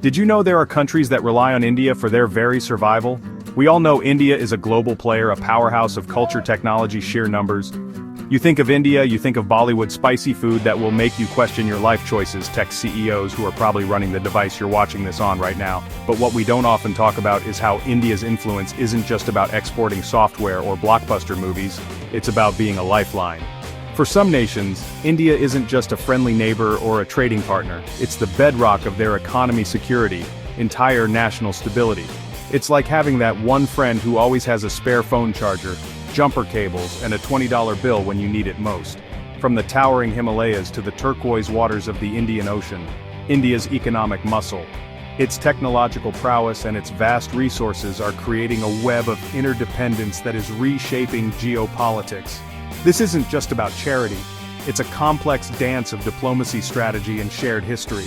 Did you know there are countries that rely on India for their very survival? We all know India is a global player, a powerhouse of culture, technology, sheer numbers. You think of India, you think of Bollywood spicy food that will make you question your life choices, tech CEOs who are probably running the device you're watching this on right now. But what we don't often talk about is how India's influence isn't just about exporting software or blockbuster movies, it's about being a lifeline. For some nations, India isn't just a friendly neighbor or a trading partner, it's the bedrock of their economy, security, entire national stability. It's like having that one friend who always has a spare phone charger, jumper cables, and a $20 bill when you need it most. From the towering Himalayas to the turquoise waters of the Indian Ocean, India's economic muscle, its technological prowess and its vast resources are creating a web of interdependence that is reshaping geopolitics. This isn't just about charity, it's a complex dance of diplomacy, strategy, and shared history.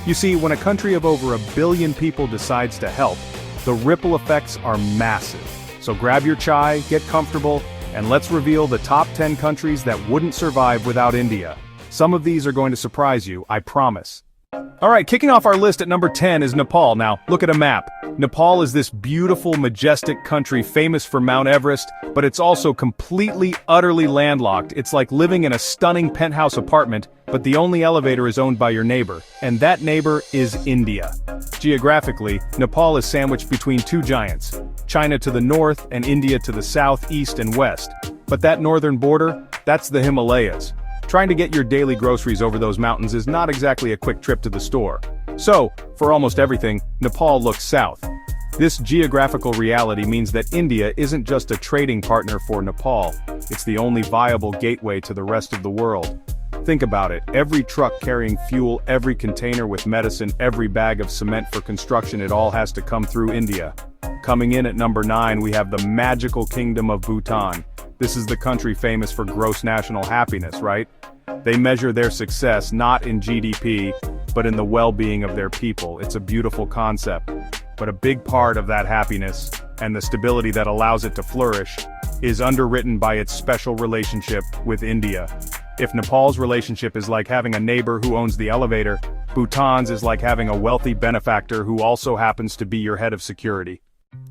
You see, when a country of over 1 billion people decides to help, the ripple effects are massive. So grab your chai, get comfortable, and let's reveal the top 10 countries that wouldn't survive without India. Some of these are going to surprise you, I promise. Alright, kicking off our list at number 10 is Nepal. Now, look at a map. Nepal is this beautiful, majestic country famous for Mount Everest, but it's also completely, utterly landlocked. It's like living in a stunning penthouse apartment, but the only elevator is owned by your neighbor, and that neighbor is India. Geographically, Nepal is sandwiched between two giants, China to the north and India to the south, east, and west. But that northern border, that's the Himalayas. Trying to get your daily groceries over those mountains is not exactly a quick trip to the store. So, for almost everything, Nepal looks south. This geographical reality means that India isn't just a trading partner for Nepal, it's the only viable gateway to the rest of the world. Think about it, every truck carrying fuel, every container with medicine, every bag of cement for construction, it all has to come through India. Coming in at number 9, we have the magical kingdom of Bhutan. This is the country famous for gross national happiness, right? They measure their success not in GDP, but in the well-being of their people. It's a beautiful concept. But a big part of that happiness, and the stability that allows it to flourish, is underwritten by its special relationship with India. If Nepal's relationship is like having a neighbor who owns the elevator, Bhutan's is like having a wealthy benefactor who also happens to be your head of security.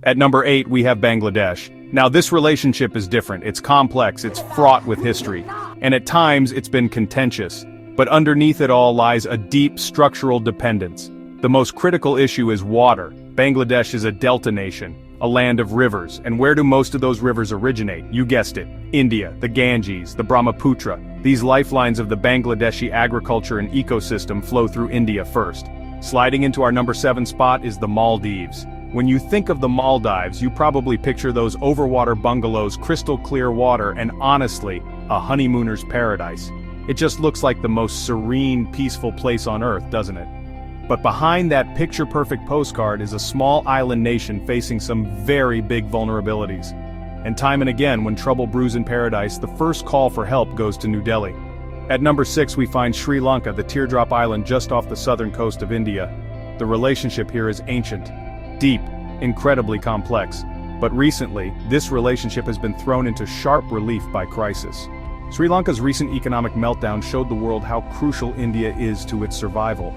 At number 8, we have Bangladesh. Now this relationship is different, it's complex, it's fraught with history, and at times it's been contentious. But underneath it all lies a deep structural dependence. The most critical issue is water. Bangladesh is a delta nation, a land of rivers, and where do most of those rivers originate? You guessed it, India, the Ganges, the Brahmaputra. These lifelines of the Bangladeshi agriculture and ecosystem flow through India first. Sliding into our number 7 spot is the Maldives. When you think of the Maldives, you probably picture those overwater bungalows, crystal clear water, and honestly, a honeymooner's paradise. It just looks like the most serene, peaceful place on earth, doesn't it? But behind that picture-perfect postcard is a small island nation facing some very big vulnerabilities. And time and again, when trouble brews in paradise, the first call for help goes to New Delhi. At number 6, we find Sri Lanka, the teardrop island just off the southern coast of India. The relationship here is ancient, deep, incredibly complex. But recently, this relationship has been thrown into sharp relief by crisis. Sri Lanka's recent economic meltdown showed the world how crucial India is to its survival.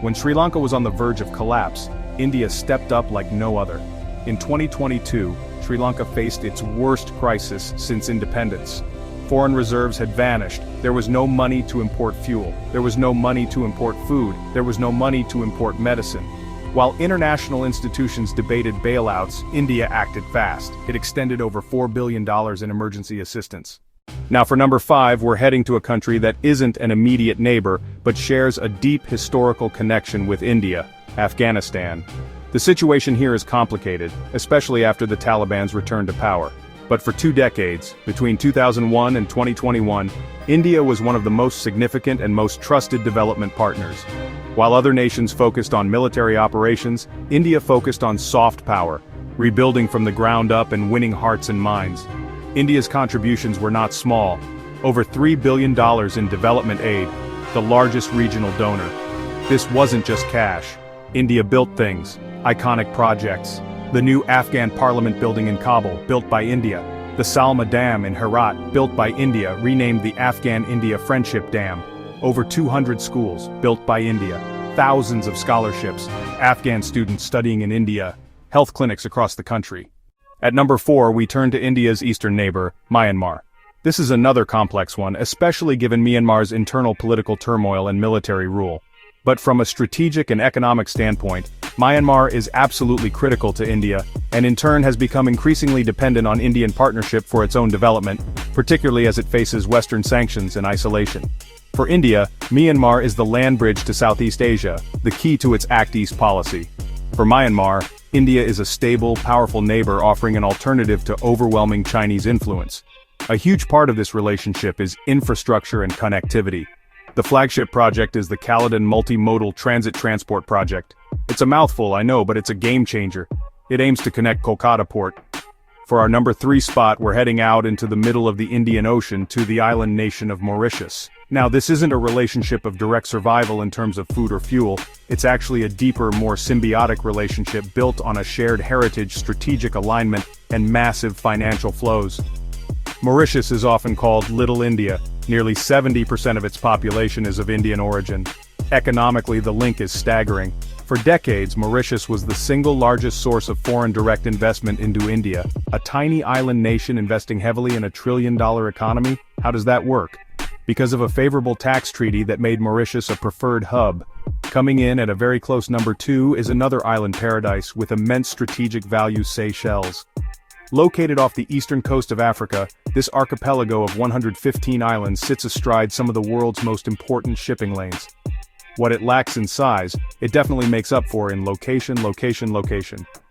When Sri Lanka was on the verge of collapse, India stepped up like no other. In 2022, Sri Lanka faced its worst crisis since independence. Foreign reserves had vanished, there was no money to import fuel, there was no money to import food, there was no money to import medicine. While international institutions debated bailouts, India acted fast. It extended over $4 billion in emergency assistance. Now for number 5, we're heading to a country that isn't an immediate neighbor, but shares a deep historical connection with India, Afghanistan. The situation here is complicated, especially after the Taliban's return to power. But for 2 decades, between 2001 and 2021, India was one of the most significant and most trusted development partners. While other nations focused on military operations, India focused on soft power, rebuilding from the ground up and winning hearts and minds. India's contributions were not small, over $3 billion in development aid, the largest regional donor. This wasn't just cash. India built things, iconic projects. The new Afghan parliament building in Kabul, built by India. The Salma Dam in Herat, built by India, renamed the Afghan-India Friendship Dam. Over 200 schools, built by India. thousands of scholarships, Afghan students studying in India, health clinics across the country. At number 4, we turn to India's eastern neighbor, Myanmar. This is another complex one, especially given Myanmar's internal political turmoil and military rule. But from a strategic and economic standpoint, Myanmar is absolutely critical to India, and in turn has become increasingly dependent on Indian partnership for its own development, particularly as it faces Western sanctions and isolation. For India, Myanmar is the land bridge to Southeast Asia, the key to its Act East policy. For Myanmar, India is a stable, powerful neighbor offering an alternative to overwhelming Chinese influence. A huge part of this relationship is infrastructure and connectivity. The flagship project is the Caledon Multimodal Transit Transport Project. It's a mouthful, I know, but it's a game changer. It aims to connect Kolkata port. For our number 3 spot, we're heading out into the middle of the Indian Ocean to the island nation of Mauritius. Now, this isn't a relationship of direct survival in terms of food or fuel. It's actually a deeper, more symbiotic relationship built on a shared heritage, strategic alignment, and massive financial flows. Mauritius is often called Little India. Nearly 70% of its population is of Indian origin. Economically, the link is staggering. For decades, Mauritius was the single largest source of foreign direct investment into India, a tiny island nation investing heavily in a trillion-dollar economy. How does that work? Because of a favorable tax treaty that made Mauritius a preferred hub. Coming in at a very close number 2 is another island paradise with immense strategic value, Seychelles. Located off the eastern coast of Africa, this archipelago of 115 islands sits astride some of the world's most important shipping lanes. What it lacks in size, it definitely makes up for in location.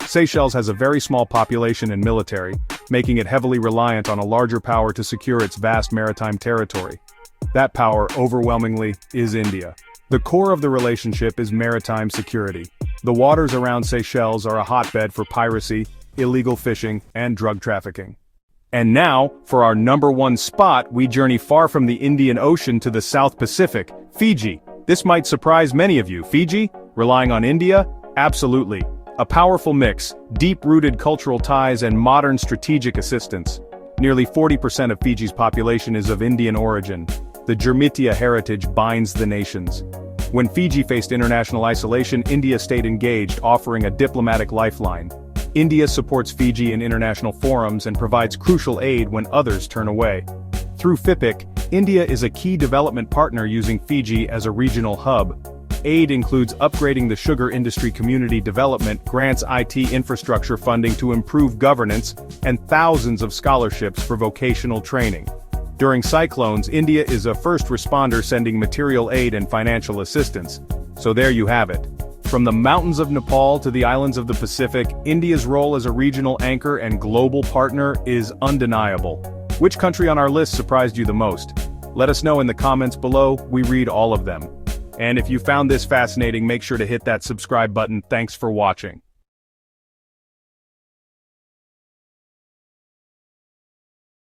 Seychelles has a very small population and military, making it heavily reliant on a larger power to secure its vast maritime territory. That power, overwhelmingly, is India. The core of the relationship is maritime security. The waters around Seychelles are a hotbed for piracy, illegal fishing, and drug trafficking. And now, for our number 1 spot, we journey far from the Indian Ocean to the South Pacific, Fiji. This might surprise many of you. Fiji? Relying on India? Absolutely. A powerful mix, deep-rooted cultural ties and modern strategic assistance. Nearly 40% of Fiji's population is of Indian origin. The Jermitia heritage binds the nations. When Fiji faced international isolation, India stayed engaged, offering a diplomatic lifeline. India supports Fiji in international forums and provides crucial aid when others turn away. Through FIPIC, India is a key development partner using Fiji as a regional hub. Aid includes upgrading the sugar industry, community development, grants, IT infrastructure funding to improve governance, and thousands of scholarships for vocational training. During cyclones, India is a first responder sending material aid and financial assistance. So there you have it. From the mountains of Nepal to the islands of the Pacific, India's role as a regional anchor and global partner is undeniable. Which country on our list surprised you the most? Let us know in the comments below, we read all of them. And if you found this fascinating, make sure to hit that subscribe button. Thanks for watching.